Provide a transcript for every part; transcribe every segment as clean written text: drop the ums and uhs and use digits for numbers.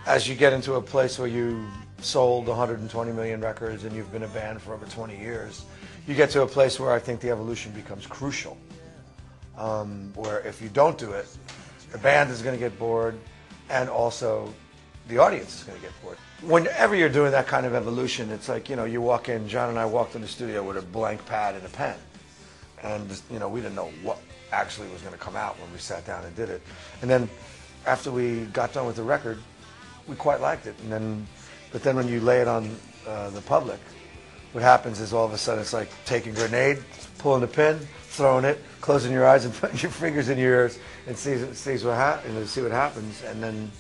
as you get into a place where you sold 120 million records and you've been a band for over 20 years, you get to a place where I think the evolution becomes crucial. Where if you don't do it, the band is going to get bored, and also the audience is going to get bored. Whenever you're doing that kind of evolution, it's like, you walk in, John and I walked in the studio with a blank pad and a pen. And, we didn't know what actually was going to come out when we sat down and did it. And then after we got done with the record, we quite liked it. But then when you lay it on the public, what happens is all of a sudden it's like taking a grenade, pulling the pin, throwing it, closing your eyes and putting your fingers in your ears and see what happens. And then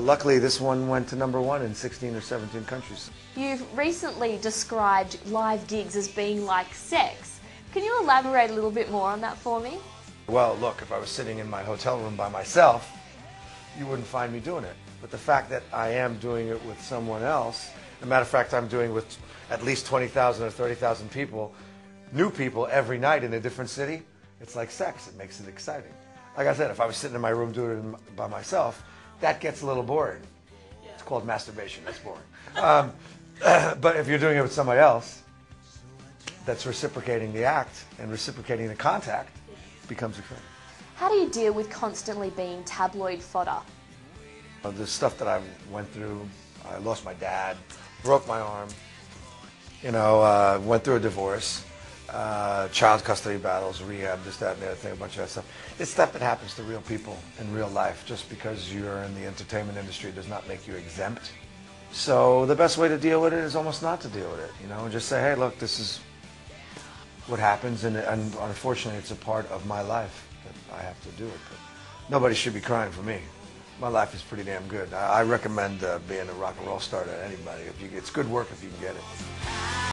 luckily this one went to #1 in 16 or 17 countries. You've recently described live gigs as being like sex. Can you elaborate a little bit more on that for me? Well, look, if I was sitting in my hotel room by myself, you wouldn't find me doing it. But the fact that I am doing it with someone else, as a matter of fact, I'm doing it with at least 20,000 or 30,000 people, new people every night in a different city, it's like sex. It makes it exciting. Like I said, if I was sitting in my room doing it by myself, that gets a little boring. It's called masturbation. That's boring. But if you're doing it with somebody else that's reciprocating the act and reciprocating the contact, it becomes exciting. How do you deal with constantly being tabloid fodder? The stuff that I went through, I lost my dad, broke my arm, went through a divorce, child custody battles, rehab, this, that, and the other thing, a bunch of that stuff. It's stuff that happens to real people in real life. Just because you're in the entertainment industry does not make you exempt. So the best way to deal with it is almost not to deal with it, and just say, hey, look, this is what happens, and unfortunately it's a part of my life that I have to do it. But nobody should be crying for me. My life is pretty damn good. I recommend being a rock and roll star to anybody. It's good work if you can get it.